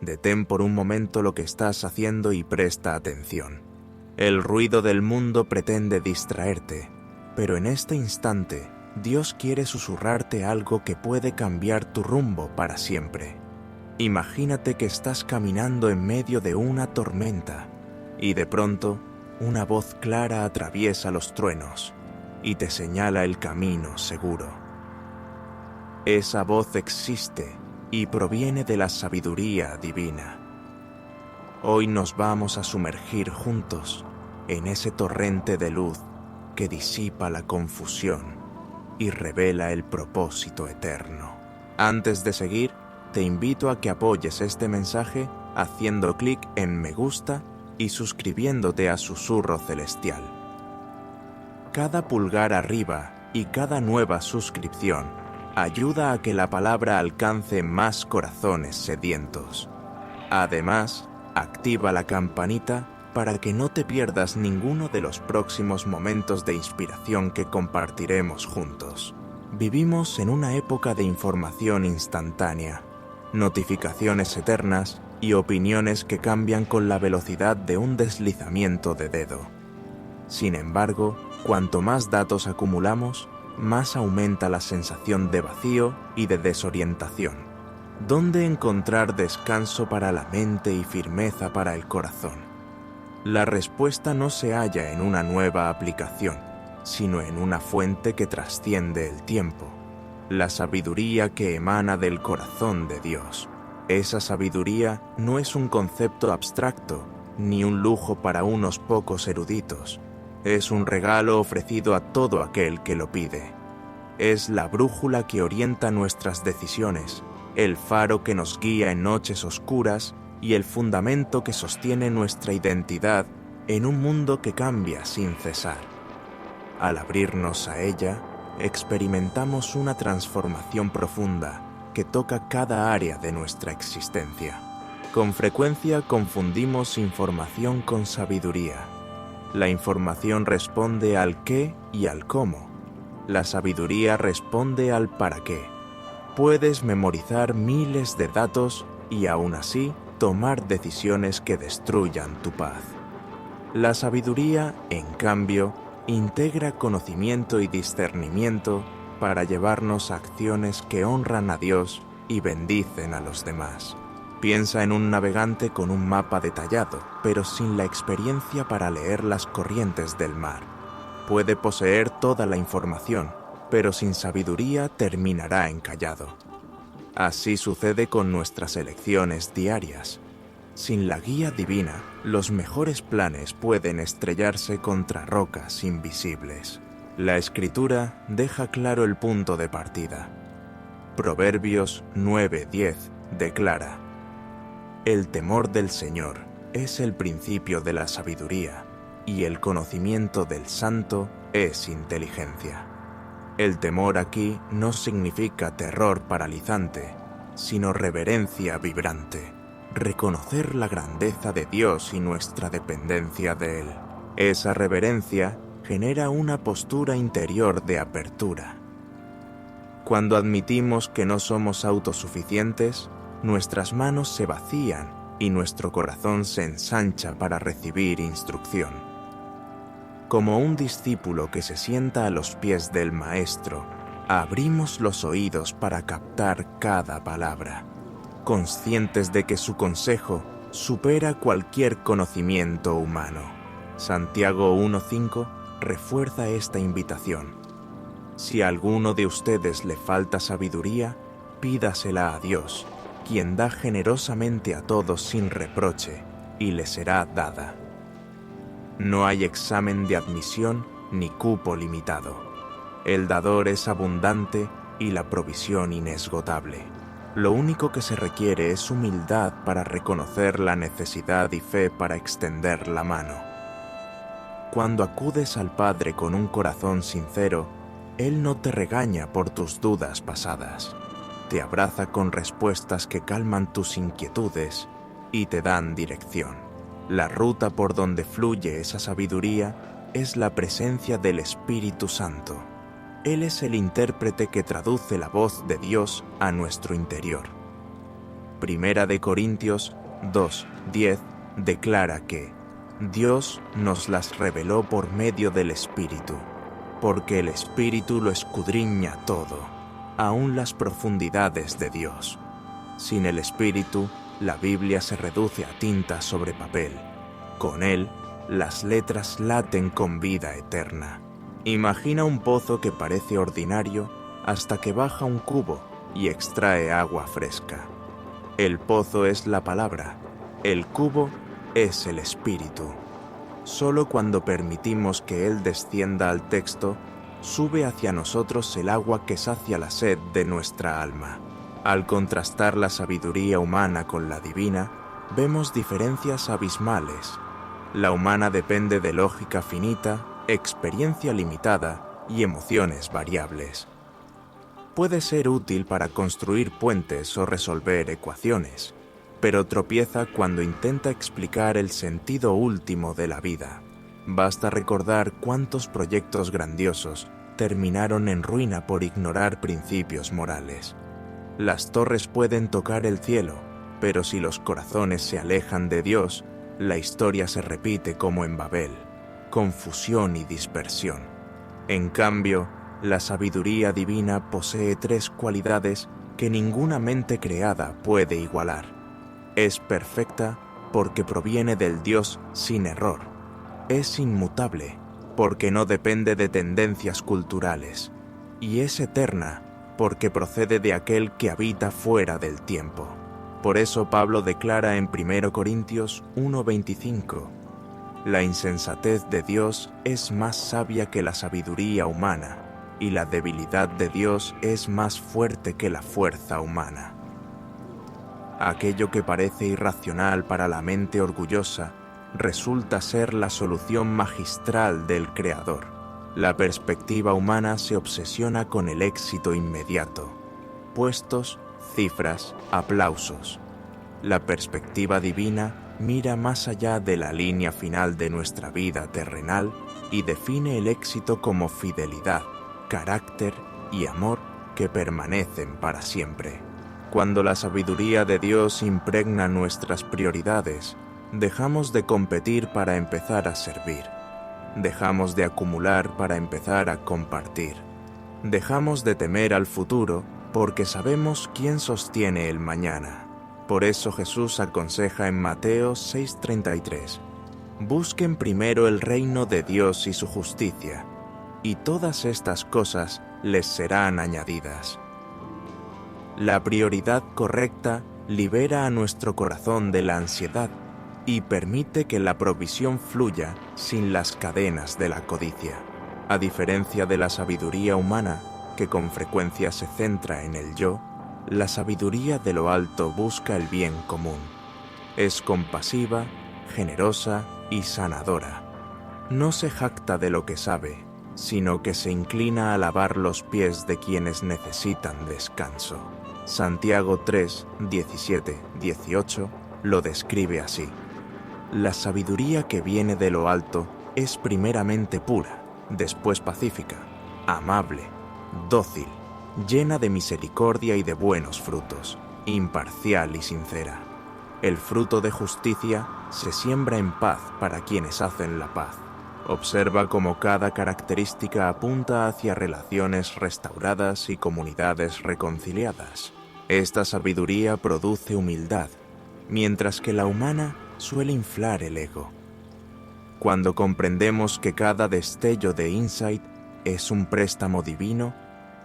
Detén por un momento lo que estás haciendo y presta atención. El ruido del mundo pretende distraerte, pero en este instante Dios quiere susurrarte algo que puede cambiar tu rumbo para siempre. Imagínate que estás caminando en medio de una tormenta y de pronto una voz clara atraviesa los truenos y te señala el camino seguro. Esa voz existe y proviene de la sabiduría divina. Hoy nos vamos a sumergir juntos en ese torrente de luz que disipa la confusión y revela el propósito eterno. Antes de seguir, te invito a que apoyes este mensaje haciendo clic en me gusta y suscribiéndote a Susurro Celestial. Cada pulgar arriba y cada nueva suscripción ayuda a que la palabra alcance más corazones sedientos. Además, activa la campanita para que no te pierdas ninguno de los próximos momentos de inspiración que compartiremos juntos. Vivimos en una época de información instantánea, notificaciones eternas y opiniones que cambian con la velocidad de un deslizamiento de dedo. Sin embargo, cuanto más datos acumulamos, más aumenta la sensación de vacío y de desorientación. ¿Dónde encontrar descanso para la mente y firmeza para el corazón? La respuesta no se halla en una nueva aplicación, sino en una fuente que trasciende el tiempo, la sabiduría que emana del corazón de Dios. Esa sabiduría no es un concepto abstracto, ni un lujo para unos pocos eruditos. Es un regalo ofrecido a todo aquel que lo pide. Es la brújula que orienta nuestras decisiones, el faro que nos guía en noches oscuras y el fundamento que sostiene nuestra identidad en un mundo que cambia sin cesar. Al abrirnos a ella, experimentamos una transformación profunda que toca cada área de nuestra existencia. Con frecuencia confundimos información con sabiduría. La información responde al qué y al cómo. La sabiduría responde al para qué. Puedes memorizar miles de datos y aún así tomar decisiones que destruyan tu paz. La sabiduría, en cambio, integra conocimiento y discernimiento para llevarnos a acciones que honran a Dios y bendicen a los demás. Piensa en un navegante con un mapa detallado, pero sin la experiencia para leer las corrientes del mar. Puede poseer toda la información, pero sin sabiduría terminará encallado. Así sucede con nuestras elecciones diarias. Sin la guía divina, los mejores planes pueden estrellarse contra rocas invisibles. La Escritura deja claro el punto de partida. Proverbios 9:10 declara: el temor del Señor es el principio de la sabiduría, y el conocimiento del Santo es inteligencia. El temor aquí no significa terror paralizante, sino reverencia vibrante. Reconocer la grandeza de Dios y nuestra dependencia de Él. Esa reverencia genera una postura interior de apertura. Cuando admitimos que no somos autosuficientes, nuestras manos se vacían y nuestro corazón se ensancha para recibir instrucción. Como un discípulo que se sienta a los pies del Maestro, abrimos los oídos para captar cada palabra, conscientes de que su consejo supera cualquier conocimiento humano. Santiago 1:5 refuerza esta invitación. Si a alguno de ustedes le falta sabiduría, pídasela a Dios, quien da generosamente a todos sin reproche, y le será dada. No hay examen de admisión ni cupo limitado. El dador es abundante y la provisión inesgotable. Lo único que se requiere es humildad para reconocer la necesidad y fe para extender la mano. Cuando acudes al Padre con un corazón sincero, Él no te regaña por tus dudas pasadas. Te abraza con respuestas que calman tus inquietudes y te dan dirección. La ruta por donde fluye esa sabiduría es la presencia del Espíritu Santo. Él es el intérprete que traduce la voz de Dios a nuestro interior. Primera de Corintios 2:10 declara que Dios nos las reveló por medio del Espíritu, porque el Espíritu lo escudriña todo, aun las profundidades de Dios. Sin el Espíritu, la Biblia se reduce a tinta sobre papel. Con él, las letras laten con vida eterna. Imagina un pozo que parece ordinario hasta que baja un cubo y extrae agua fresca. El pozo es la palabra, el cubo es el Espíritu. Solo cuando permitimos que Él descienda al texto, sube hacia nosotros el agua que sacia la sed de nuestra alma. Al contrastar la sabiduría humana con la divina, vemos diferencias abismales. La humana depende de lógica finita, experiencia limitada y emociones variables. Puede ser útil para construir puentes o resolver ecuaciones, pero tropieza cuando intenta explicar el sentido último de la vida. Basta recordar cuántos proyectos grandiosos terminaron en ruina por ignorar principios morales. Las torres pueden tocar el cielo, pero si los corazones se alejan de Dios, la historia se repite como en Babel, confusión y dispersión. En cambio, la sabiduría divina posee 3 cualidades que ninguna mente creada puede igualar. Es perfecta porque proviene del Dios sin error. Es inmutable porque no depende de tendencias culturales. Y es eterna porque procede de aquel que habita fuera del tiempo. Por eso Pablo declara en 1 Corintios 1:25: la insensatez de Dios es más sabia que la sabiduría humana, y la debilidad de Dios es más fuerte que la fuerza humana. Aquello que parece irracional para la mente orgullosa resulta ser la solución magistral del Creador. La perspectiva humana se obsesiona con el éxito inmediato: puestos, cifras, aplausos. La perspectiva divina mira más allá de la línea final de nuestra vida terrenal y define el éxito como fidelidad, carácter y amor que permanecen para siempre. Cuando la sabiduría de Dios impregna nuestras prioridades, dejamos de competir para empezar a servir. Dejamos de acumular para empezar a compartir. Dejamos de temer al futuro porque sabemos quién sostiene el mañana. Por eso Jesús aconseja en Mateo 6:33: busquen primero el reino de Dios y su justicia, y todas estas cosas les serán añadidas. La prioridad correcta libera a nuestro corazón de la ansiedad y permite que la provisión fluya sin las cadenas de la codicia. A diferencia de la sabiduría humana, que con frecuencia se centra en el yo, la sabiduría de lo alto busca el bien común. Es compasiva, generosa y sanadora. No se jacta de lo que sabe, sino que se inclina a lavar los pies de quienes necesitan descanso. Santiago 3, 17, 18 lo describe así: la sabiduría que viene de lo alto es primeramente pura, después pacífica, amable, dócil, llena de misericordia y de buenos frutos, imparcial y sincera. El fruto de justicia se siembra en paz para quienes hacen la paz. Observa cómo cada característica apunta hacia relaciones restauradas y comunidades reconciliadas. Esta sabiduría produce humildad, mientras que la humana suele inflar el ego. Cuando comprendemos que cada destello de insight es un préstamo divino,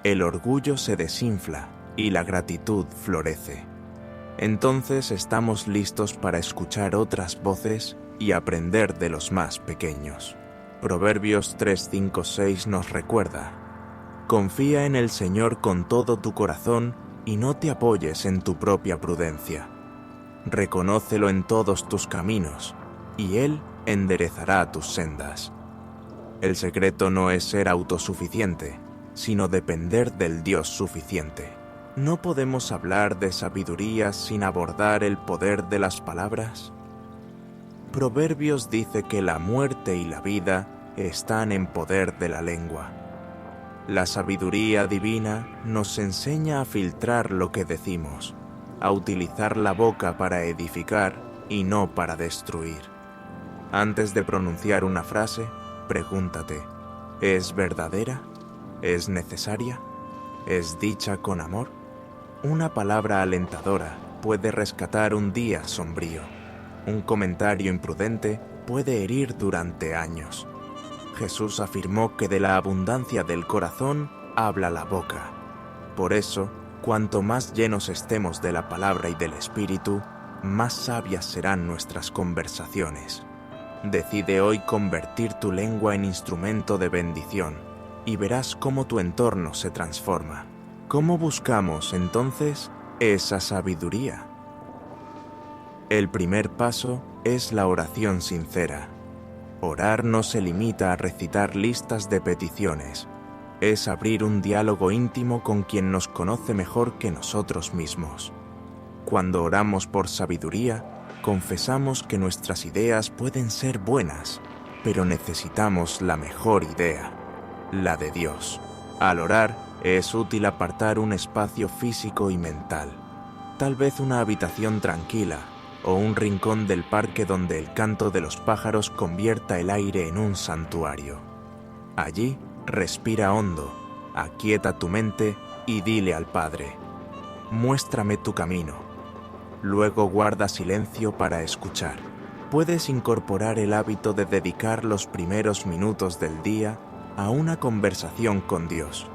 el orgullo se desinfla y la gratitud florece. Entonces estamos listos para escuchar otras voces y aprender de los más pequeños. Proverbios 3:5-6 nos recuerda: confía en el Señor con todo tu corazón y no te apoyes en tu propia prudencia. Reconócelo en todos tus caminos, y Él enderezará tus sendas. El secreto no es ser autosuficiente, sino depender del Dios suficiente. ¿No podemos hablar de sabiduría sin abordar el poder de las palabras? Proverbios dice que la muerte y la vida están en poder de la lengua. La sabiduría divina nos enseña a filtrar lo que decimos. a utilizar la boca para edificar y no para destruir. Antes de pronunciar una frase, pregúntate, ¿es verdadera? ¿Es necesaria? ¿Es dicha con amor? Una palabra alentadora puede rescatar un día sombrío. Un comentario imprudente puede herir durante años. Jesús afirmó que de la abundancia del corazón habla la boca. Por eso, cuanto más llenos estemos de la palabra y del Espíritu, más sabias serán nuestras conversaciones. Decide hoy convertir tu lengua en instrumento de bendición y verás cómo tu entorno se transforma. ¿Cómo buscamos, entonces, esa sabiduría? El primer paso es la oración sincera. Orar no se limita a recitar listas de peticiones. Es abrir un diálogo íntimo con quien nos conoce mejor que nosotros mismos. Cuando oramos por sabiduría, confesamos que nuestras ideas pueden ser buenas, pero necesitamos la mejor idea, la de Dios. Al orar, es útil apartar un espacio físico y mental, tal vez una habitación tranquila o un rincón del parque donde el canto de los pájaros convierta el aire en un santuario. Allí, respira hondo, aquieta tu mente y dile al Padre, muéstrame tu camino. Luego guarda silencio para escuchar. Puedes incorporar el hábito de dedicar los primeros minutos del día a una conversación con Dios.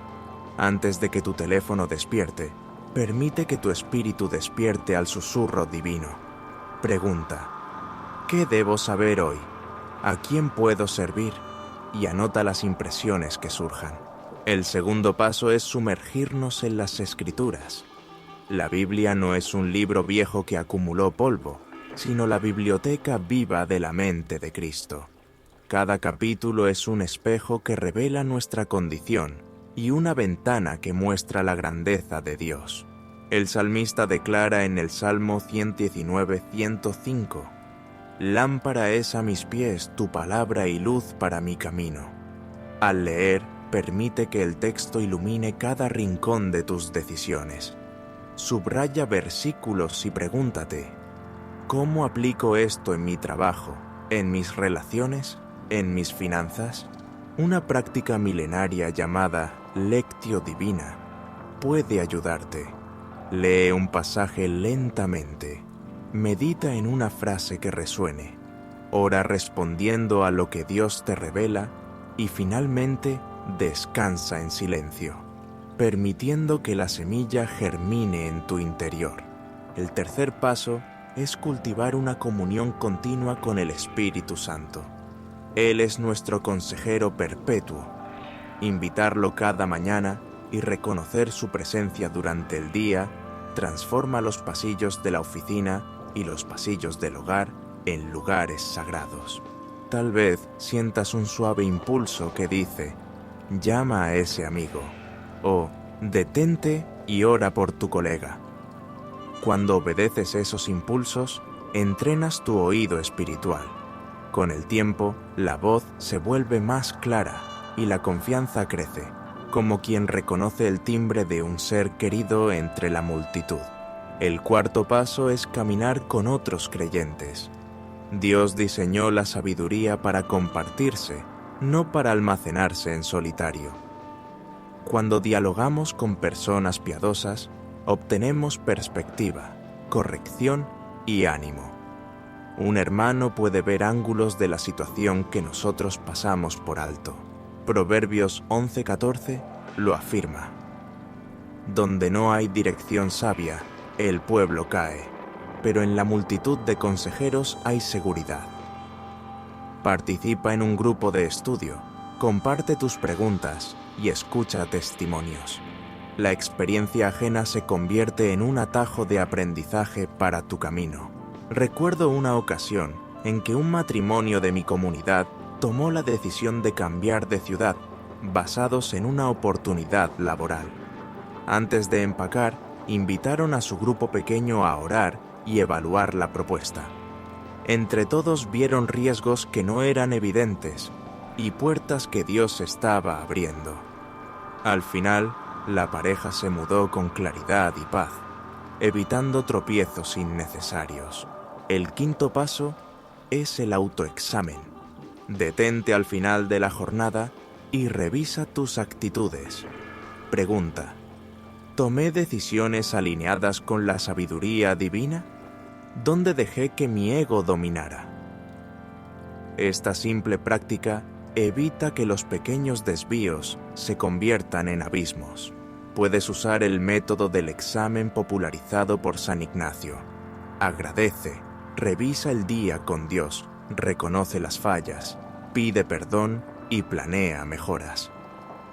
Antes de que tu teléfono despierte, permite que tu espíritu despierte al susurro divino. Pregunta, ¿qué debo saber hoy? ¿A quién puedo servir? Y anota las impresiones que surjan. El segundo paso es sumergirnos en las Escrituras. La Biblia no es un libro viejo que acumuló polvo, sino la biblioteca viva de la mente de Cristo. Cada capítulo es un espejo que revela nuestra condición y una ventana que muestra la grandeza de Dios. El salmista declara en el Salmo 119:105, «Lámpara es a mis pies tu palabra y luz para mi camino». Al leer, permite que el texto ilumine cada rincón de tus decisiones. Subraya versículos y pregúntate, ¿cómo aplico esto en mi trabajo, en mis relaciones, en mis finanzas? Una práctica milenaria llamada Lectio Divina puede ayudarte. Lee un pasaje lentamente, medita en una frase que resuene, ora respondiendo a lo que Dios te revela y finalmente descansa en silencio, permitiendo que la semilla germine en tu interior. El tercer paso es cultivar una comunión continua con el Espíritu Santo. Él es nuestro consejero perpetuo. Invitarlo cada mañana y reconocer su presencia durante el día transforma los pasillos de la oficina y los pasillos del hogar en lugares sagrados. Tal vez sientas un suave impulso que dice, llama a ese amigo, o detente y ora por tu colega. Cuando obedeces esos impulsos, entrenas tu oído espiritual. Con el tiempo, la voz se vuelve más clara y la confianza crece, como quien reconoce el timbre de un ser querido entre la multitud. El cuarto paso es caminar con otros creyentes. Dios diseñó la sabiduría para compartirse, no para almacenarse en solitario. Cuando dialogamos con personas piadosas, obtenemos perspectiva, corrección y ánimo. Un hermano puede ver ángulos de la situación que nosotros pasamos por alto. Proverbios 11:14 lo afirma. Donde no hay dirección sabia, el pueblo cae, pero en la multitud de consejeros hay seguridad. Participa en un grupo de estudio, comparte tus preguntas y escucha testimonios. La experiencia ajena se convierte en un atajo de aprendizaje para tu camino. Recuerdo una ocasión en que un matrimonio de mi comunidad tomó la decisión de cambiar de ciudad, basados en una oportunidad laboral. Antes de empacar, invitaron a su grupo pequeño a orar y evaluar la propuesta. Entre todos vieron riesgos que no eran evidentes y puertas que Dios estaba abriendo. Al final, la pareja se mudó con claridad y paz. evitando tropiezos innecesarios. El quinto paso es el autoexamen. Detente al final de la jornada y revisa tus actitudes. Pregunta: ¿tomé decisiones alineadas con la sabiduría divina? ¿Dónde dejé que mi ego dominara? Esta simple práctica evita que los pequeños desvíos se conviertan en abismos. Puedes usar el método del examen popularizado por San Ignacio. Agradece, revisa el día con Dios, reconoce las fallas, pide perdón y planea mejoras.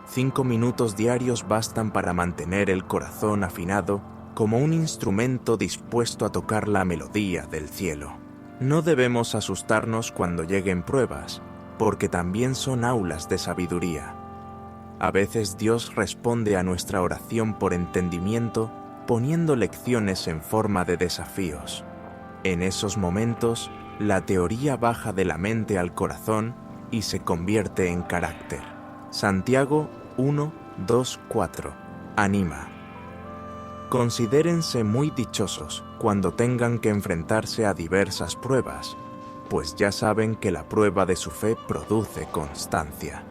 5 minutos diarios bastan para mantener el corazón afinado como un instrumento dispuesto a tocar la melodía del cielo. No debemos asustarnos cuando lleguen pruebas, porque también son aulas de sabiduría. A veces Dios responde a nuestra oración por entendimiento poniendo lecciones en forma de desafíos. En esos momentos, la teoría baja de la mente al corazón y se convierte en carácter. Santiago 1, 2, 4. Anima. Considérense muy dichosos cuando tengan que enfrentarse a diversas pruebas, pues ya saben que la prueba de su fe produce constancia.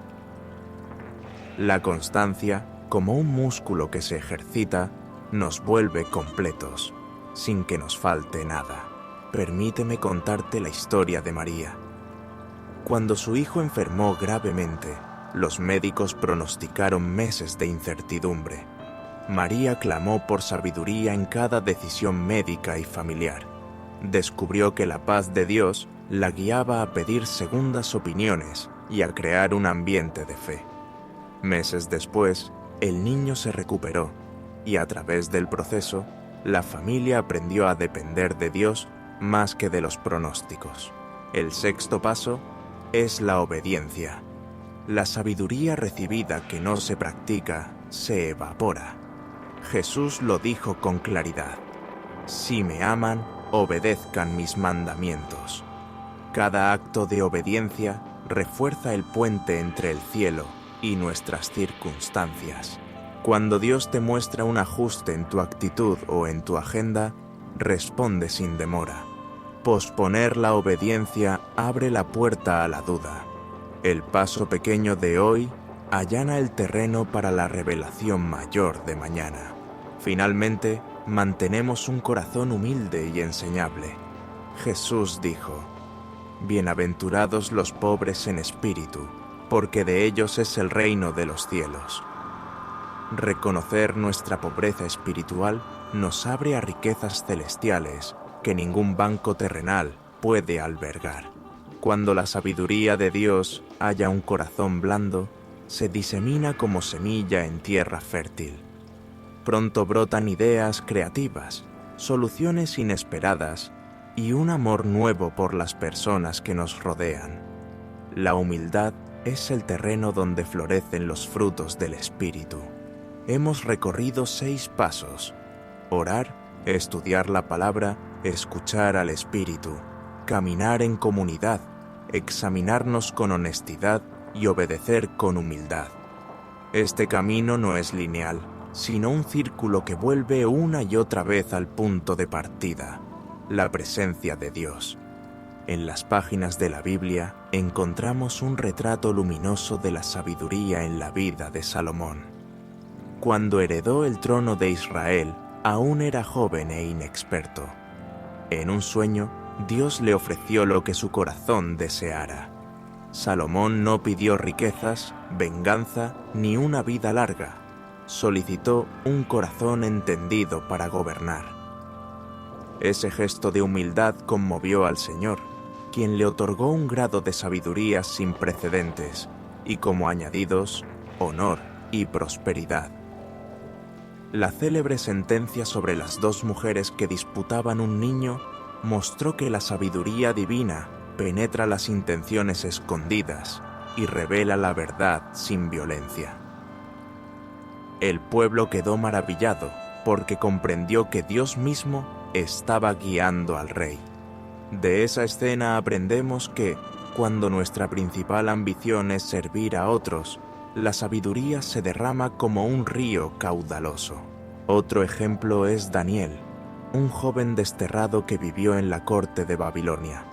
La constancia, como un músculo que se ejercita, nos vuelve completos, sin que nos falte nada. Permíteme contarte la historia de María. Cuando su hijo enfermó gravemente, los médicos pronosticaron meses de incertidumbre. María clamó por sabiduría en cada decisión médica y familiar. Descubrió que la paz de Dios la guiaba a pedir segundas opiniones y a crear un ambiente de fe. Meses después, el niño se recuperó y a través del proceso, la familia aprendió a depender de Dios más que de los pronósticos. El sexto paso es la obediencia. La sabiduría recibida que no se practica se evapora. Jesús lo dijo con claridad: si me aman, obedezcan mis mandamientos. Cada acto de obediencia refuerza el puente entre el cielo y nuestras circunstancias. Cuando Dios te muestra un ajuste en tu actitud o en tu agenda, responde sin demora. Posponer la obediencia abre la puerta a la duda. El paso pequeño de hoy allana el terreno para la revelación mayor de mañana. Finalmente, mantenemos un corazón humilde y enseñable. Jesús dijo: bienaventurados los pobres en espíritu, porque de ellos es el reino de los cielos. Reconocer nuestra pobreza espiritual nos abre a riquezas celestiales que ningún banco terrenal puede albergar. Cuando la sabiduría de Dios halla un corazón blando, se disemina como semilla en tierra fértil. Pronto brotan ideas creativas, soluciones inesperadas y un amor nuevo por las personas que nos rodean. La humildad es el terreno donde florecen los frutos del Espíritu. Hemos recorrido 6 pasos: orar, estudiar la palabra, escuchar al Espíritu, caminar en comunidad, examinarnos con honestidad y obedecer con humildad. Este camino no es lineal, sino un círculo que vuelve una y otra vez al punto de partida, la presencia de Dios. En las páginas de la Biblia encontramos un retrato luminoso de la sabiduría en la vida de Salomón. Cuando heredó el trono de Israel, aún era joven e inexperto. En un sueño, Dios le ofreció lo que su corazón deseara. Salomón no pidió riquezas, venganza ni una vida larga. Solicitó un corazón entendido para gobernar. Ese gesto de humildad conmovió al Señor, quien le otorgó un grado de sabiduría sin precedentes y como añadidos, honor y prosperidad. La célebre sentencia sobre las 2 mujeres que disputaban un niño mostró que la sabiduría divina penetra las intenciones escondidas y revela la verdad sin violencia. El pueblo quedó maravillado porque comprendió que Dios mismo estaba guiando al rey. De esa escena aprendemos que, cuando nuestra principal ambición es servir a otros, la sabiduría se derrama como un río caudaloso. Otro ejemplo es Daniel, un joven desterrado que vivió en la corte de Babilonia.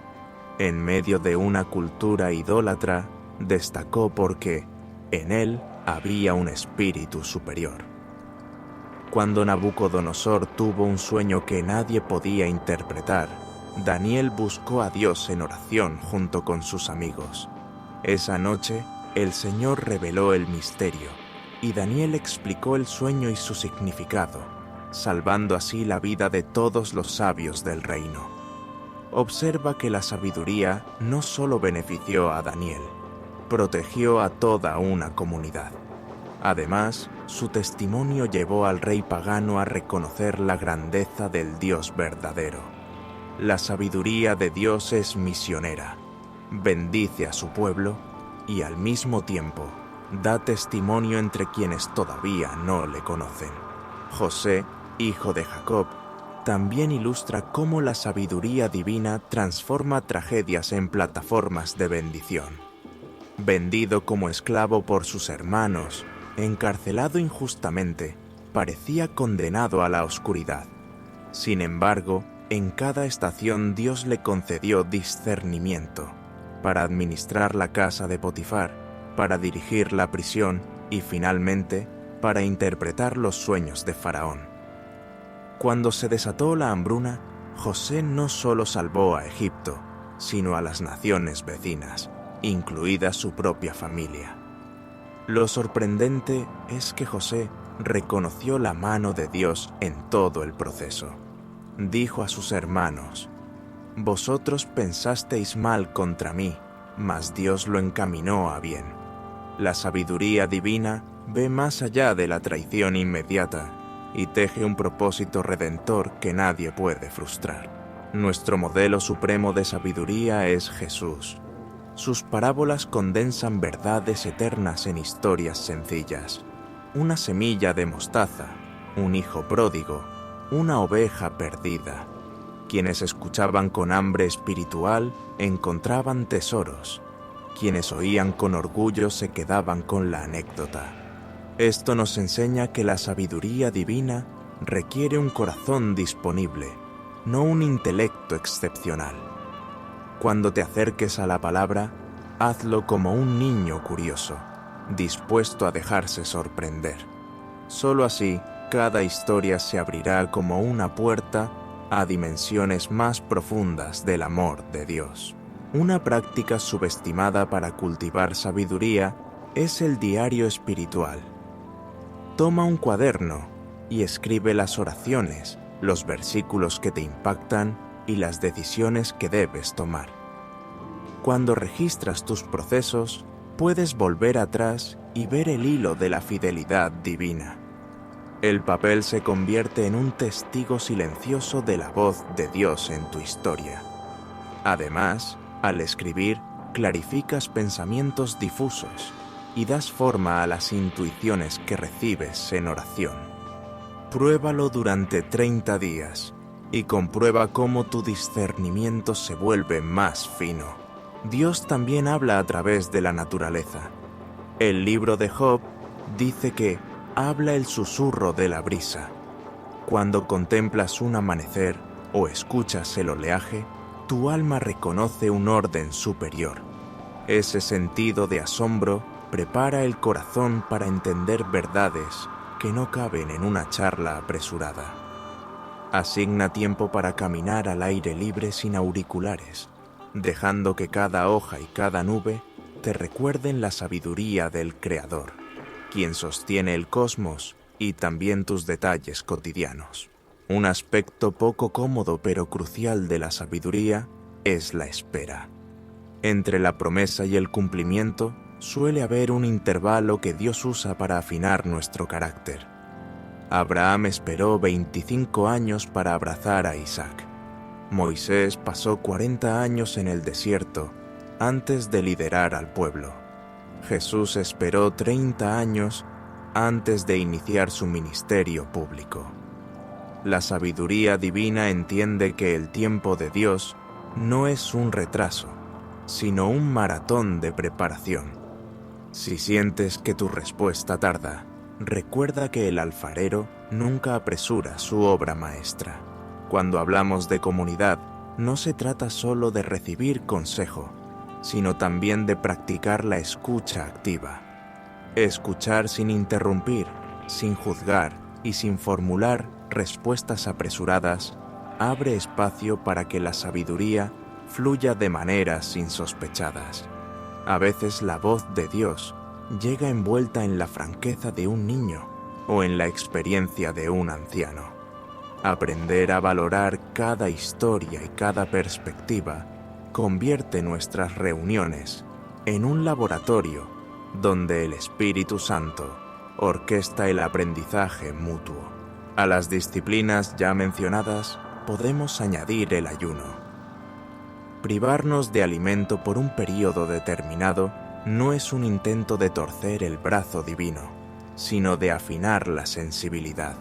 En medio de una cultura idólatra, destacó porque en él había un espíritu superior. Cuando Nabucodonosor tuvo un sueño que nadie podía interpretar, Daniel buscó a Dios en oración junto con sus amigos. Esa noche, el Señor reveló el misterio, y Daniel explicó el sueño y su significado, salvando así la vida de todos los sabios del reino. Observa que la sabiduría no solo benefició a Daniel, protegió a toda una comunidad. Además, su testimonio llevó al rey pagano a reconocer la grandeza del Dios verdadero. La sabiduría de Dios es misionera, bendice a su pueblo y al mismo tiempo da testimonio entre quienes todavía no le conocen. José, hijo de Jacob, también ilustra cómo la sabiduría divina transforma tragedias en plataformas de bendición. Vendido como esclavo por sus hermanos, encarcelado injustamente, parecía condenado a la oscuridad. Sin embargo, en cada estación Dios le concedió discernimiento para administrar la casa de Potifar, para dirigir la prisión y finalmente para interpretar los sueños de Faraón. Cuando se desató la hambruna, José no solo salvó a Egipto, sino a las naciones vecinas, incluida su propia familia. Lo sorprendente es que José reconoció la mano de Dios en todo el proceso. Dijo a sus hermanos: «Vosotros pensasteis mal contra mí, mas Dios lo encaminó a bien». La sabiduría divina ve más allá de la traición inmediata y teje un propósito redentor que nadie puede frustrar. Nuestro modelo supremo de sabiduría es Jesús. Sus parábolas condensan verdades eternas en historias sencillas. Una semilla de mostaza, un hijo pródigo, una oveja perdida. Quienes escuchaban con hambre espiritual encontraban tesoros. Quienes oían con orgullo se quedaban con la anécdota. Esto nos enseña que la sabiduría divina requiere un corazón disponible, no un intelecto excepcional. Cuando te acerques a la palabra, hazlo como un niño curioso, dispuesto a dejarse sorprender. Solo así, cada historia se abrirá como una puerta a dimensiones más profundas del amor de Dios. Una práctica subestimada para cultivar sabiduría es el diario espiritual. Toma un cuaderno y escribe las oraciones, los versículos que te impactan y las decisiones que debes tomar. Cuando registras tus procesos, puedes volver atrás y ver el hilo de la fidelidad divina. El papel se convierte en un testigo silencioso de la voz de Dios en tu historia. Además, al escribir, clarificas pensamientos difusos y das forma a las intuiciones que recibes en oración. Pruébalo durante 30 días y comprueba cómo tu discernimiento se vuelve más fino. Dios también habla a través de la naturaleza. El libro de Job dice que habla el susurro de la brisa. Cuando contemplas un amanecer o escuchas el oleaje, tu alma reconoce un orden superior. Ese sentido de asombro prepara el corazón para entender verdades que no caben en una charla apresurada. Asigna tiempo para caminar al aire libre sin auriculares, dejando que cada hoja y cada nube te recuerden la sabiduría del Creador, quien sostiene el cosmos y también tus detalles cotidianos. Un aspecto poco cómodo pero crucial de la sabiduría es la espera. Entre la promesa y el cumplimiento suele haber un intervalo que Dios usa para afinar nuestro carácter. Abraham esperó 25 años para abrazar a Isaac. Moisés pasó 40 años en el desierto antes de liderar al pueblo. Jesús esperó 30 años antes de iniciar su ministerio público. La sabiduría divina entiende que el tiempo de Dios no es un retraso, sino un maratón de preparación. Si sientes que tu respuesta tarda, recuerda que el alfarero nunca apresura su obra maestra. Cuando hablamos de comunidad, no se trata solo de recibir consejo, sino también de practicar la escucha activa. Escuchar sin interrumpir, sin juzgar y sin formular respuestas apresuradas, abre espacio para que la sabiduría fluya de maneras insospechadas. A veces la voz de Dios llega envuelta en la franqueza de un niño o en la experiencia de un anciano. Aprender a valorar cada historia y cada perspectiva convierte nuestras reuniones en un laboratorio donde el Espíritu Santo orquesta el aprendizaje mutuo. A las disciplinas ya mencionadas podemos añadir el ayuno. Privarnos de alimento por un período determinado no es un intento de torcer el brazo divino, sino de afinar la sensibilidad.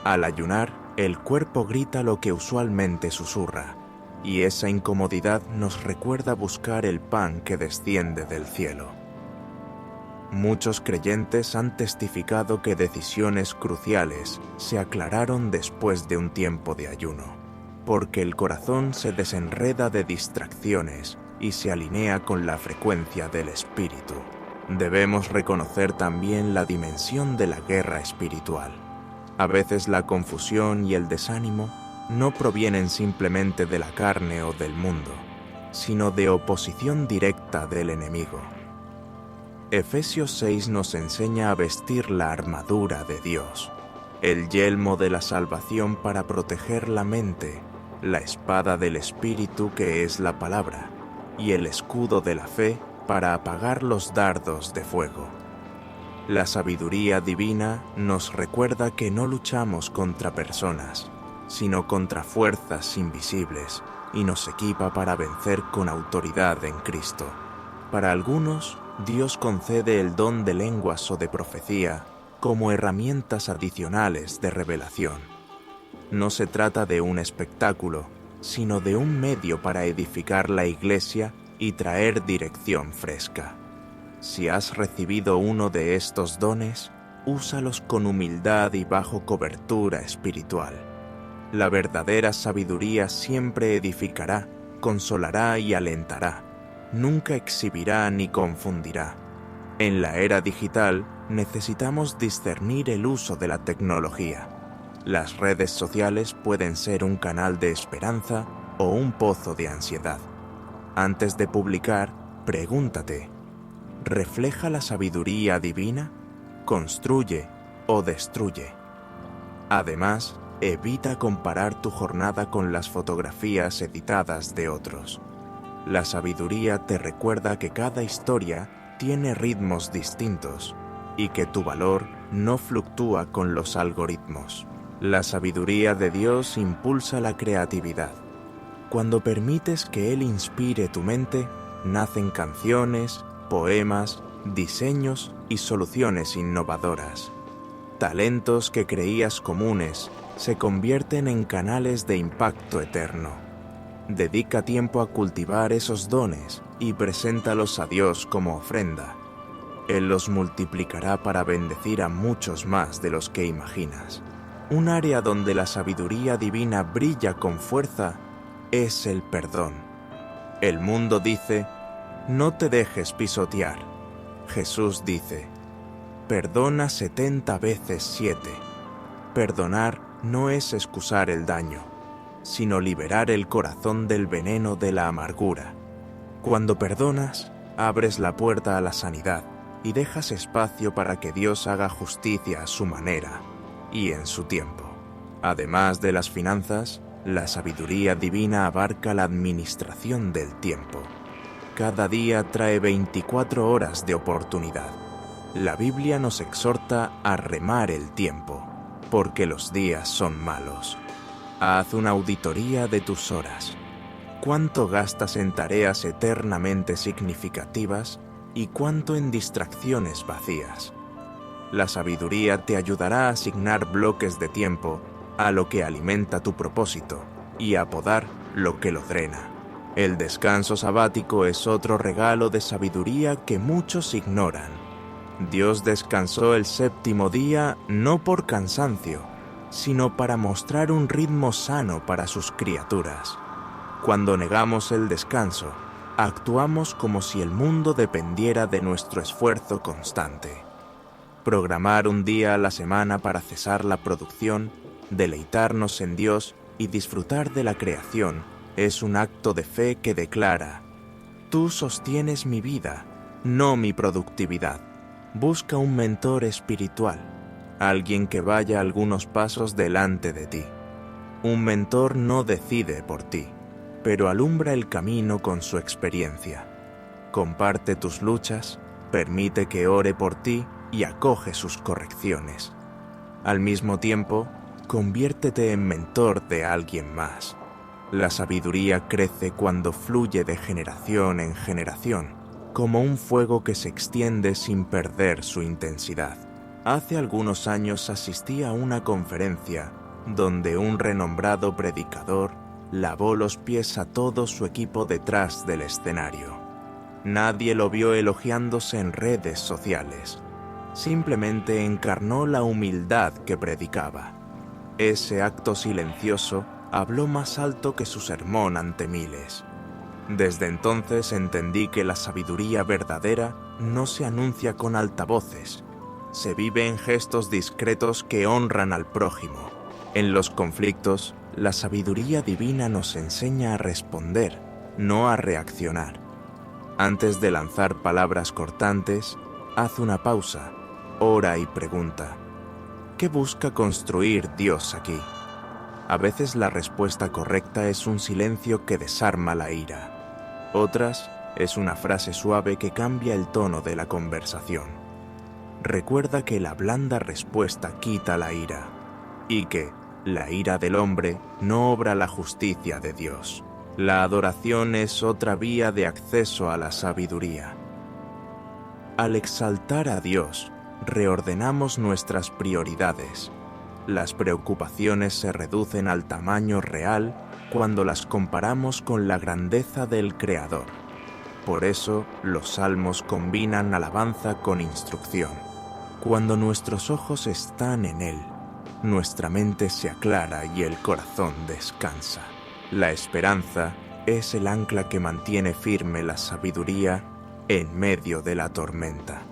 Al ayunar, el cuerpo grita lo que usualmente susurra, y esa incomodidad nos recuerda buscar el pan que desciende del cielo. Muchos creyentes han testificado que decisiones cruciales se aclararon después de un tiempo de ayuno, porque el corazón se desenreda de distracciones y se alinea con la frecuencia del espíritu. Debemos reconocer también la dimensión de la guerra espiritual. A veces la confusión y el desánimo no provienen simplemente de la carne o del mundo, sino de oposición directa del enemigo. Efesios 6 nos enseña a vestir la armadura de Dios, el yelmo de la salvación para proteger la mente, la espada del Espíritu que es la palabra, y el escudo de la fe para apagar los dardos de fuego. La sabiduría divina nos recuerda que no luchamos contra personas, sino contra fuerzas invisibles, y nos equipa para vencer con autoridad en Cristo. Para algunos, Dios concede el don de lenguas o de profecía como herramientas adicionales de revelación. No se trata de un espectáculo, sino de un medio para edificar la iglesia y traer dirección fresca. Si has recibido uno de estos dones, úsalos con humildad y bajo cobertura espiritual. La verdadera sabiduría siempre edificará, consolará y alentará. Nunca exhibirá ni confundirá. En la era digital necesitamos discernir el uso de la tecnología. Las redes sociales pueden ser un canal de esperanza o un pozo de ansiedad. Antes de publicar, pregúntate: ¿refleja la sabiduría divina? ¿Construye o destruye? Además, evita comparar tu jornada con las fotografías editadas de otros. La sabiduría te recuerda que cada historia tiene ritmos distintos y que tu valor no fluctúa con los algoritmos. La sabiduría de Dios impulsa la creatividad. Cuando permites que Él inspire tu mente, nacen canciones, poemas, diseños y soluciones innovadoras. Talentos que creías comunes se convierten en canales de impacto eterno. Dedica tiempo a cultivar esos dones y preséntalos a Dios como ofrenda. Él los multiplicará para bendecir a muchos más de los que imaginas. Un área donde la sabiduría divina brilla con fuerza es el perdón. El mundo dice: no te dejes pisotear. Jesús dice: perdona 70 veces 7. Perdonar no es excusar el daño, sino liberar el corazón del veneno de la amargura. Cuando perdonas, abres la puerta a la sanidad y dejas espacio para que Dios haga justicia a su manera y en su tiempo. Además de las finanzas, la sabiduría divina abarca la administración del tiempo. Cada día trae 24 horas de oportunidad. La Biblia nos exhorta a remar el tiempo, porque los días son malos. Haz una auditoría de tus horas. ¿Cuánto gastas en tareas eternamente significativas y cuánto en distracciones vacías? La sabiduría te ayudará a asignar bloques de tiempo a lo que alimenta tu propósito y a podar lo que lo drena. El descanso sabático es otro regalo de sabiduría que muchos ignoran. Dios descansó el séptimo día no por cansancio, sino para mostrar un ritmo sano para sus criaturas. Cuando negamos el descanso, actuamos como si el mundo dependiera de nuestro esfuerzo constante. Programar un día a la semana para cesar la producción, deleitarnos en Dios y disfrutar de la creación es un acto de fe que declara: tú sostienes mi vida, no mi productividad. Busca un mentor espiritual, alguien que vaya algunos pasos delante de ti. Un mentor no decide por ti, pero alumbra el camino con su experiencia. Comparte tus luchas, permite que ore por ti y acoge sus correcciones. Al mismo tiempo, conviértete en mentor de alguien más. La sabiduría crece cuando fluye de generación en generación, como un fuego que se extiende sin perder su intensidad. Hace algunos años asistí a una conferencia donde un renombrado predicador lavó los pies a todo su equipo detrás del escenario. Nadie lo vio elogiándose en redes sociales. Simplemente encarnó la humildad que predicaba. Ese acto silencioso habló más alto que su sermón ante miles. Desde entonces entendí que la sabiduría verdadera no se anuncia con altavoces. Se vive en gestos discretos que honran al prójimo. En los conflictos, la sabiduría divina nos enseña a responder, no a reaccionar. Antes de lanzar palabras cortantes, haz una pausa, ora y pregunta: ¿qué busca construir Dios aquí? A veces la respuesta correcta es un silencio que desarma la ira. Otras es una frase suave que cambia el tono de la conversación. Recuerda que la blanda respuesta quita la ira, y que la ira del hombre no obra la justicia de Dios. La adoración es otra vía de acceso a la sabiduría. Al exaltar a Dios, reordenamos nuestras prioridades. Las preocupaciones se reducen al tamaño real cuando las comparamos con la grandeza del Creador. Por eso, los salmos combinan alabanza con instrucción. Cuando nuestros ojos están en Él, nuestra mente se aclara y el corazón descansa. La esperanza es el ancla que mantiene firme la sabiduría en medio de la tormenta.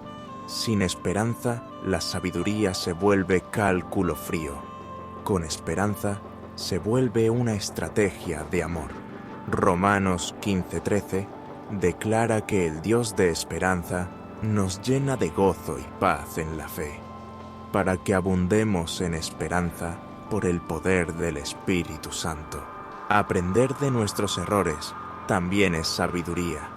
Sin esperanza, la sabiduría se vuelve cálculo frío. Con esperanza, se vuelve una estrategia de amor. Romanos 15:13 declara que el Dios de esperanza nos llena de gozo y paz en la fe, para que abundemos en esperanza por el poder del Espíritu Santo. Aprender de nuestros errores también es sabiduría.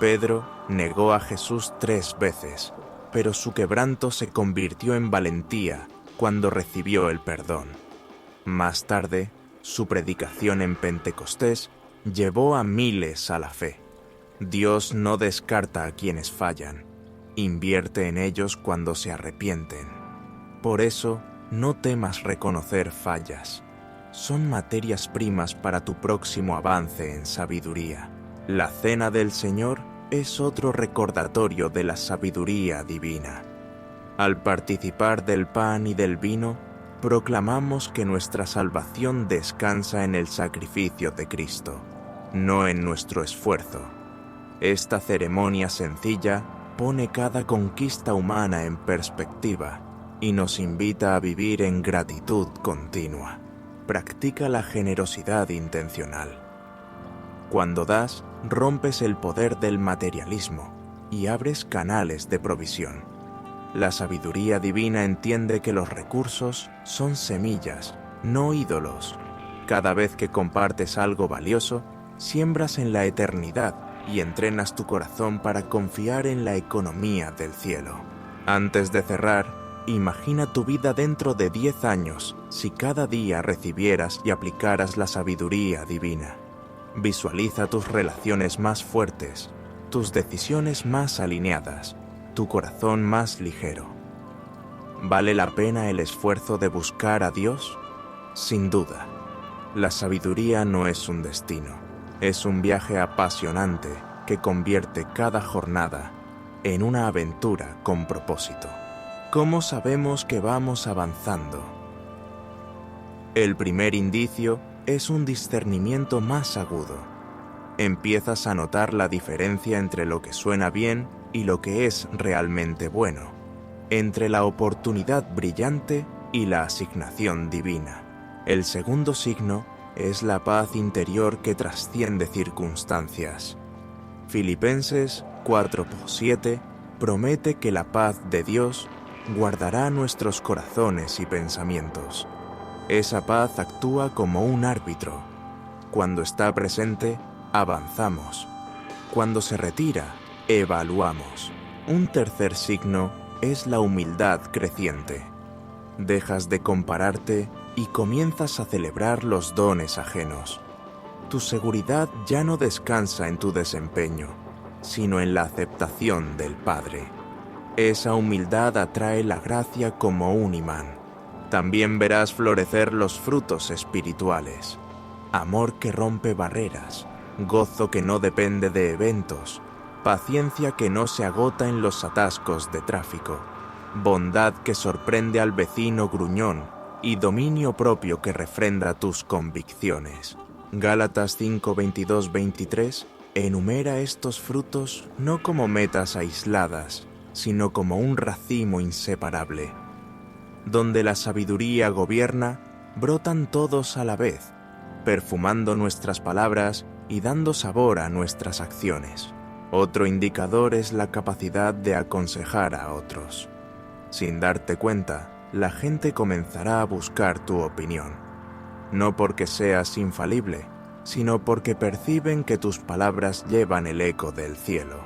Pedro negó a Jesús 3 veces, pero su quebranto se convirtió en valentía cuando recibió el perdón. Más tarde, su predicación en Pentecostés llevó a miles a la fe. Dios no descarta a quienes fallan, invierte en ellos cuando se arrepienten. Por eso, no temas reconocer fallas. Son materias primas para tu próximo avance en sabiduría. La cena del Señor es otro recordatorio de la sabiduría divina. Al participar del pan y del vino, proclamamos que nuestra salvación descansa en el sacrificio de Cristo, no en nuestro esfuerzo. Esta ceremonia sencilla pone cada conquista humana en perspectiva y nos invita a vivir en gratitud continua. Practica la generosidad intencional. Cuando das, rompes el poder del materialismo y abres canales de provisión. La sabiduría divina entiende que los recursos son semillas, no ídolos. Cada vez que compartes algo valioso, siembras en la eternidad y entrenas tu corazón para confiar en la economía del cielo. Antes de cerrar, imagina tu vida dentro de 10 años si cada día recibieras y aplicaras la sabiduría divina. Visualiza tus relaciones más fuertes, tus decisiones más alineadas, tu corazón más ligero. ¿Vale la pena el esfuerzo de buscar a Dios? Sin duda. La sabiduría no es un destino, es un viaje apasionante que convierte cada jornada en una aventura con propósito. ¿Cómo sabemos que vamos avanzando? El primer indicio es un discernimiento más agudo. Empiezas a notar la diferencia entre lo que suena bien y lo que es realmente bueno, entre la oportunidad brillante y la asignación divina. El segundo signo es la paz interior que trasciende circunstancias. Filipenses 4:7 promete que la paz de Dios guardará nuestros corazones y pensamientos. Esa paz actúa como un árbitro. Cuando está presente, avanzamos. Cuando se retira, evaluamos. Un tercer signo es la humildad creciente. Dejas de compararte y comienzas a celebrar los dones ajenos. Tu seguridad ya no descansa en tu desempeño, sino en la aceptación del Padre. Esa humildad atrae la gracia como un imán. También verás florecer los frutos espirituales. Amor que rompe barreras, gozo que no depende de eventos, paciencia que no se agota en los atascos de tráfico, bondad que sorprende al vecino gruñón y dominio propio que refrenda tus convicciones. Gálatas 5:22-23 enumera estos frutos no como metas aisladas, sino como un racimo inseparable. Donde la sabiduría gobierna, brotan todos a la vez, perfumando nuestras palabras y dando sabor a nuestras acciones. Otro indicador es la capacidad de aconsejar a otros. Sin darte cuenta, la gente comenzará a buscar tu opinión. No porque seas infalible, sino porque perciben que tus palabras llevan el eco del cielo.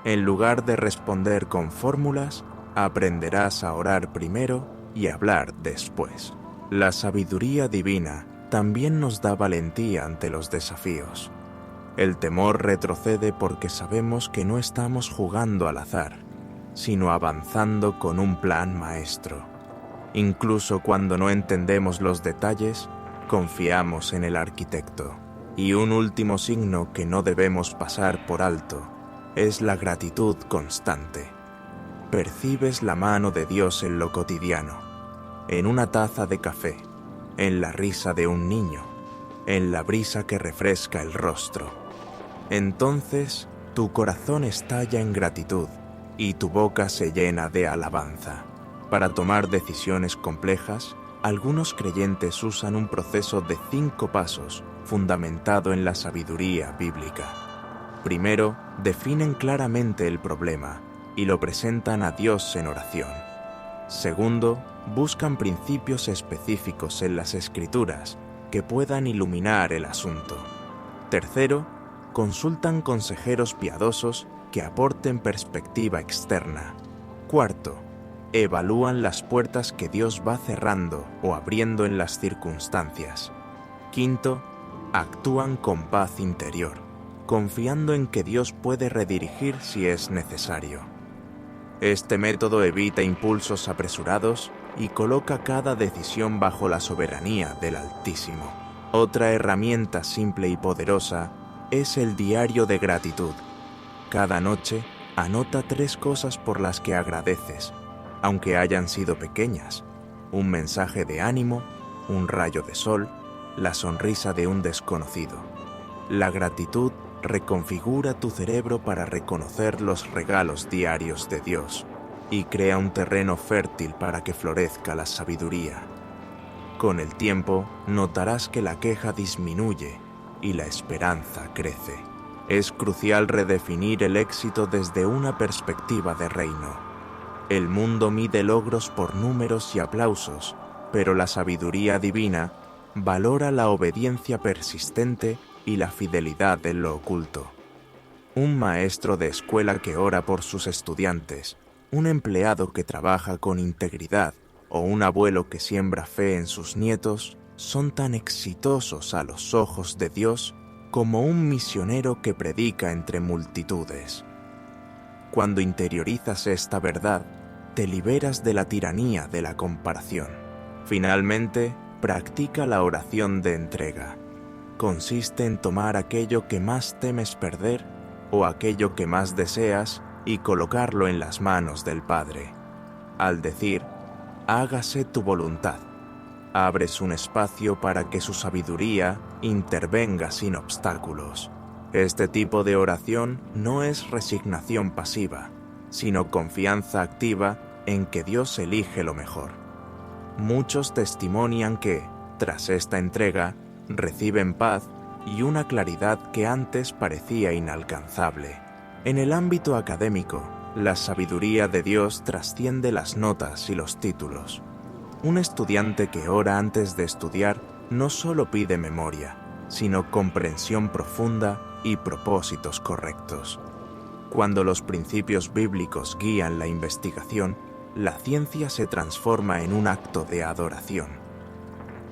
En lugar de responder con fórmulas, aprenderás a orar primero y hablar después. La sabiduría divina también nos da valentía ante los desafíos. El temor retrocede porque sabemos que no estamos jugando al azar, sino avanzando con un plan maestro. Incluso cuando no entendemos los detalles, confiamos en el arquitecto. Y un último signo que no debemos pasar por alto es la gratitud constante. Percibes la mano de Dios en lo cotidiano, en una taza de café, en la risa de un niño, en la brisa que refresca el rostro. Entonces, tu corazón estalla en gratitud y tu boca se llena de alabanza. Para tomar decisiones complejas, algunos creyentes usan un proceso de 5 pasos fundamentado en la sabiduría bíblica. Primero, definen claramente el problema y lo presentan a Dios en oración. Segundo, buscan principios específicos en las Escrituras que puedan iluminar el asunto. Tercero, consultan consejeros piadosos que aporten perspectiva externa. Cuarto, evalúan las puertas que Dios va cerrando o abriendo en las circunstancias. Quinto, actúan con paz interior, confiando en que Dios puede redirigir si es necesario. Este método evita impulsos apresurados y coloca cada decisión bajo la soberanía del Altísimo. Otra herramienta simple y poderosa es el diario de gratitud. Cada noche, anota 3 cosas por las que agradeces, aunque hayan sido pequeñas: un mensaje de ánimo, un rayo de sol, la sonrisa de un desconocido. La gratitud reconfigura tu cerebro para reconocer los regalos diarios de Dios y crea un terreno fértil para que florezca la sabiduría. Con el tiempo, notarás que la queja disminuye y la esperanza crece. Es crucial redefinir el éxito desde una perspectiva de reino. El mundo mide logros por números y aplausos, pero la sabiduría divina valora la obediencia persistente y la fidelidad en lo oculto. Un maestro de escuela que ora por sus estudiantes, un empleado que trabaja con integridad o un abuelo que siembra fe en sus nietos son tan exitosos a los ojos de Dios como un misionero que predica entre multitudes. Cuando interiorizas esta verdad, te liberas de la tiranía de la comparación. Finalmente, practica la oración de entrega. Consiste en tomar aquello que más temes perder o aquello que más deseas y colocarlo en las manos del Padre. Al decir, hágase tu voluntad, abres un espacio para que su sabiduría intervenga sin obstáculos. Este tipo de oración no es resignación pasiva, sino confianza activa en que Dios elige lo mejor. Muchos testimonian que, tras esta entrega, reciben paz y una claridad que antes parecía inalcanzable. En el ámbito académico, la sabiduría de Dios trasciende las notas y los títulos. Un estudiante que ora antes de estudiar no solo pide memoria, sino comprensión profunda y propósitos correctos. Cuando los principios bíblicos guían la investigación, la ciencia se transforma en un acto de adoración.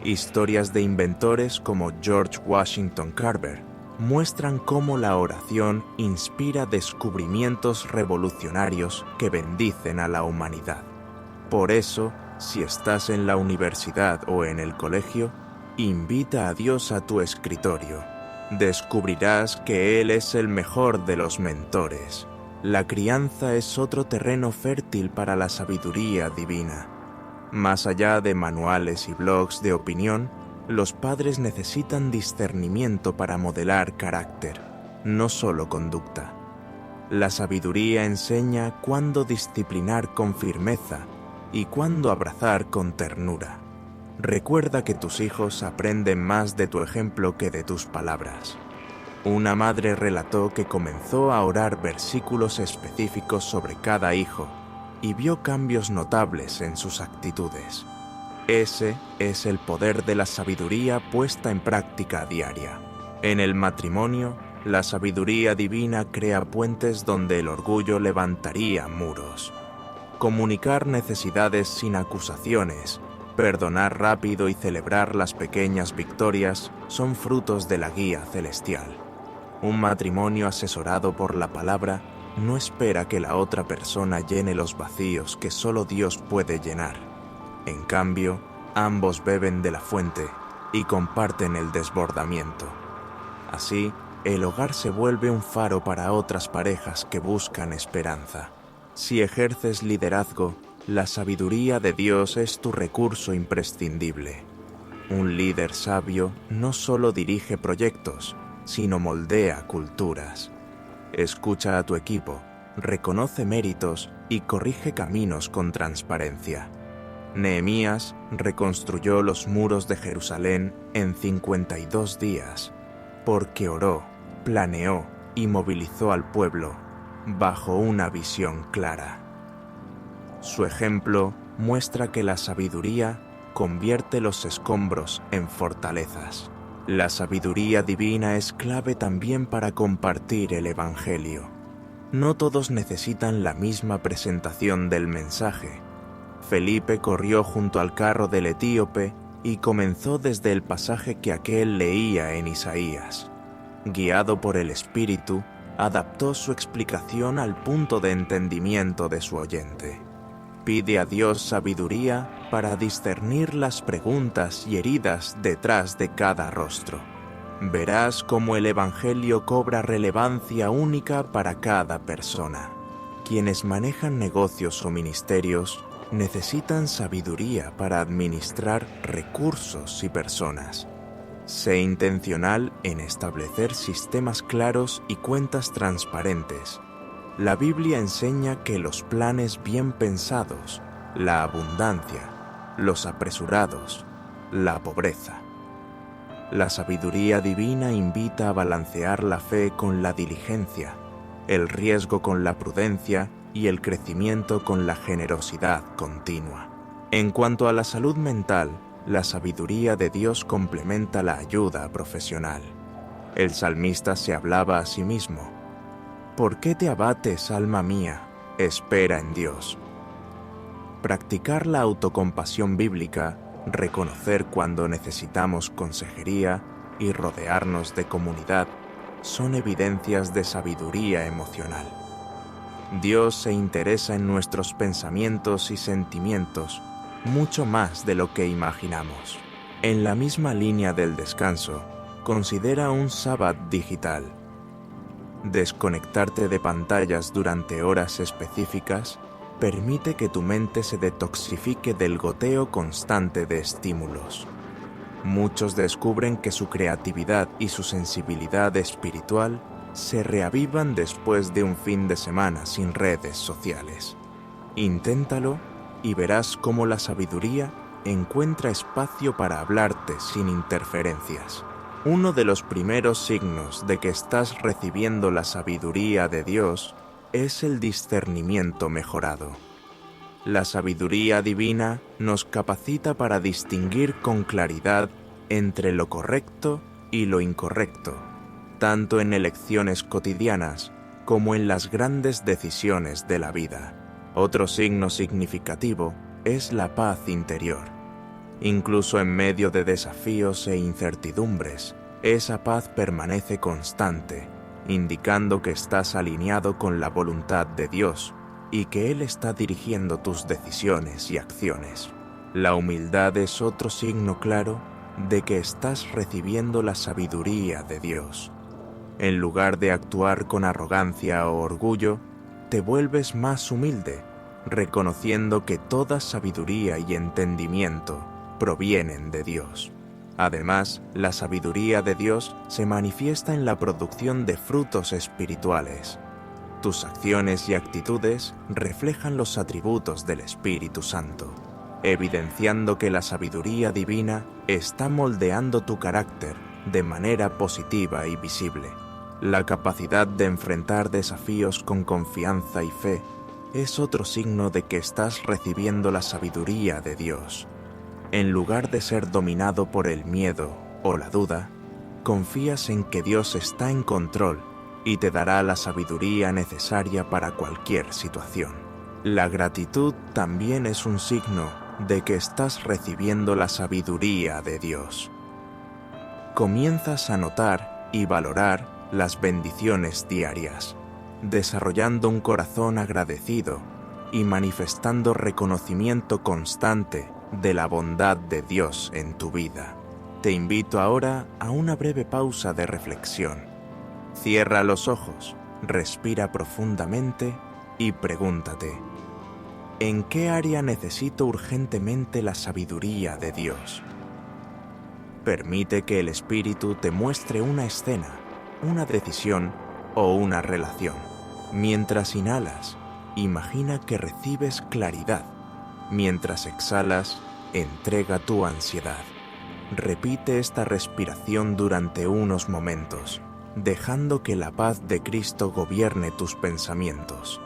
Historias de inventores como George Washington Carver muestran cómo la oración inspira descubrimientos revolucionarios que bendicen a la humanidad. Por eso, si estás en la universidad o en el colegio, invita a Dios a tu escritorio. Descubrirás que Él es el mejor de los mentores. La crianza es otro terreno fértil para la sabiduría divina. Más allá de manuales y blogs de opinión, los padres necesitan discernimiento para modelar carácter, no solo conducta. La sabiduría enseña cuándo disciplinar con firmeza y cuándo abrazar con ternura. Recuerda que tus hijos aprenden más de tu ejemplo que de tus palabras. Una madre relató que comenzó a orar versículos específicos sobre cada hijo y vio cambios notables en sus actitudes. Ese es el poder de la sabiduría puesta en práctica diaria. En el matrimonio, la sabiduría divina crea puentes donde el orgullo levantaría muros. Comunicar necesidades sin acusaciones, perdonar rápido y celebrar las pequeñas victorias son frutos de la guía celestial. Un matrimonio asesorado por la palabra no espera que la otra persona llene los vacíos que solo Dios puede llenar. En cambio, ambos beben de la fuente y comparten el desbordamiento. Así, el hogar se vuelve un faro para otras parejas que buscan esperanza. Si ejerces liderazgo, la sabiduría de Dios es tu recurso imprescindible. Un líder sabio no solo dirige proyectos, sino moldea culturas. Escucha a tu equipo, reconoce méritos y corrige caminos con transparencia. Nehemías reconstruyó los muros de Jerusalén en 52 días, porque oró, planeó y movilizó al pueblo bajo una visión clara. Su ejemplo muestra que la sabiduría convierte los escombros en fortalezas. La sabiduría divina es clave también para compartir el Evangelio. No todos necesitan la misma presentación del mensaje. Felipe corrió junto al carro del etíope y comenzó desde el pasaje que aquél leía en Isaías. Guiado por el Espíritu, adaptó su explicación al punto de entendimiento de su oyente. Pide a Dios sabiduría para discernir las preguntas y heridas detrás de cada rostro. Verás cómo el Evangelio cobra relevancia única para cada persona. Quienes manejan negocios o ministerios necesitan sabiduría para administrar recursos y personas. Sé intencional en establecer sistemas claros y cuentas transparentes. La Biblia enseña que los planes bien pensados, la abundancia, los apresurados, la pobreza. La sabiduría divina invita a balancear la fe con la diligencia, el riesgo con la prudencia y el crecimiento con la generosidad continua. En cuanto a la salud mental, la sabiduría de Dios complementa la ayuda profesional. El salmista se hablaba a sí mismo: ¿por qué te abates, alma mía? Espera en Dios. Practicar la autocompasión bíblica, reconocer cuando necesitamos consejería y rodearnos de comunidad son evidencias de sabiduría emocional. Dios se interesa en nuestros pensamientos y sentimientos mucho más de lo que imaginamos. En la misma línea del descanso, considera un sábado digital. Desconectarte de pantallas durante horas específicas Permite que tu mente se detoxifique del goteo constante de estímulos. Muchos descubren que su creatividad y su sensibilidad espiritual se reavivan después de un fin de semana sin redes sociales. Inténtalo y verás cómo la sabiduría encuentra espacio para hablarte sin interferencias. Uno de los primeros signos de que estás recibiendo la sabiduría de Dios es el discernimiento mejorado. La sabiduría divina nos capacita para distinguir con claridad entre lo correcto y lo incorrecto, tanto en elecciones cotidianas como en las grandes decisiones de la vida. Otro signo significativo es la paz interior. Incluso en medio de desafíos e incertidumbres, esa paz permanece constante, indicando que estás alineado con la voluntad de Dios y que Él está dirigiendo tus decisiones y acciones. La humildad es otro signo claro de que estás recibiendo la sabiduría de Dios. En lugar de actuar con arrogancia o orgullo, te vuelves más humilde, reconociendo que toda sabiduría y entendimiento provienen de Dios. Además, la sabiduría de Dios se manifiesta en la producción de frutos espirituales. Tus acciones y actitudes reflejan los atributos del Espíritu Santo, evidenciando que la sabiduría divina está moldeando tu carácter de manera positiva y visible. La capacidad de enfrentar desafíos con confianza y fe es otro signo de que estás recibiendo la sabiduría de Dios. En lugar de ser dominado por el miedo o la duda, confías en que Dios está en control y te dará la sabiduría necesaria para cualquier situación. La gratitud también es un signo de que estás recibiendo la sabiduría de Dios. Comienzas a notar y valorar las bendiciones diarias, desarrollando un corazón agradecido y manifestando reconocimiento constante de la bondad de Dios en tu vida. Te invito ahora a una breve pausa de reflexión. Cierra los ojos, respira profundamente y pregúntate: ¿en qué área necesito urgentemente la sabiduría de Dios? Permite que el Espíritu te muestre una escena, una decisión o una relación. Mientras inhalas, imagina que recibes claridad. Mientras exhalas, entrega tu ansiedad. Repite esta respiración durante unos momentos, dejando que la paz de Cristo gobierne tus pensamientos.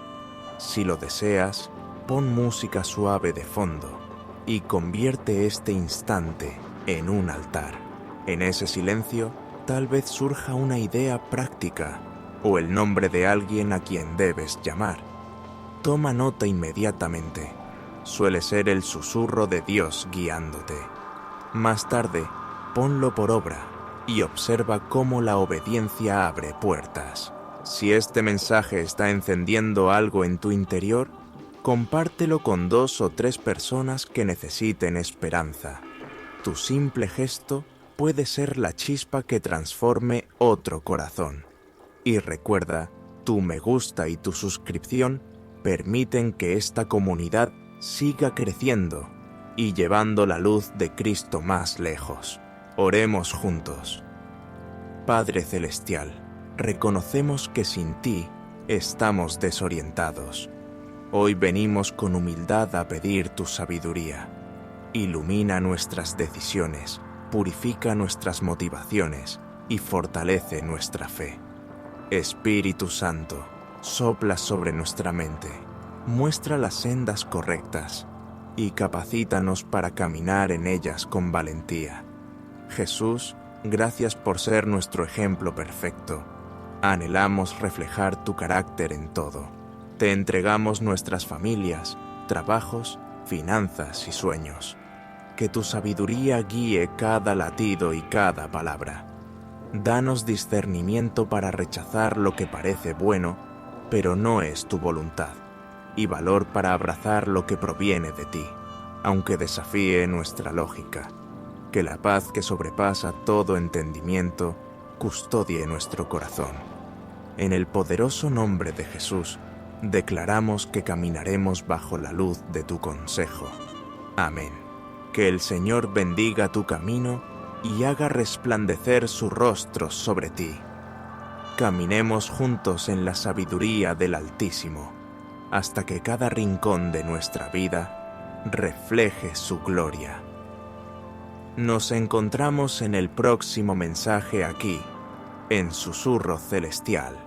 Si lo deseas, pon música suave de fondo y convierte este instante en un altar. En ese silencio, tal vez surja una idea práctica o el nombre de alguien a quien debes llamar. Toma nota inmediatamente. Suele ser el susurro de Dios guiándote. Más tarde, ponlo por obra y observa cómo la obediencia abre puertas. Si este mensaje está encendiendo algo en tu interior, compártelo con 2 o 3 personas que necesiten esperanza. Tu simple gesto puede ser la chispa que transforme otro corazón. Y recuerda, tu me gusta y tu suscripción permiten que esta comunidad siga creciendo y llevando la luz de Cristo más lejos. Oremos juntos. Padre Celestial, reconocemos que sin ti estamos desorientados. Hoy venimos con humildad a pedir tu sabiduría. Ilumina nuestras decisiones, purifica nuestras motivaciones y fortalece nuestra fe. Espíritu Santo, sopla sobre nuestra mente, muestra las sendas correctas y capacítanos para caminar en ellas con valentía. Jesús, gracias por ser nuestro ejemplo perfecto. Anhelamos reflejar tu carácter en todo. Te entregamos nuestras familias, trabajos, finanzas y sueños. Que tu sabiduría guíe cada latido y cada palabra. Danos discernimiento para rechazar lo que parece bueno, pero no es tu voluntad, y valor para abrazar lo que proviene de ti, aunque desafíe nuestra lógica. Que la paz que sobrepasa todo entendimiento custodie nuestro corazón. En el poderoso nombre de Jesús, declaramos que caminaremos bajo la luz de tu consejo. Amén. Que el Señor bendiga tu camino y haga resplandecer su rostro sobre ti. Caminemos juntos en la sabiduría del Altísimo, hasta que cada rincón de nuestra vida refleje su gloria. Nos encontramos en el próximo mensaje aquí, en Susurro Celestial.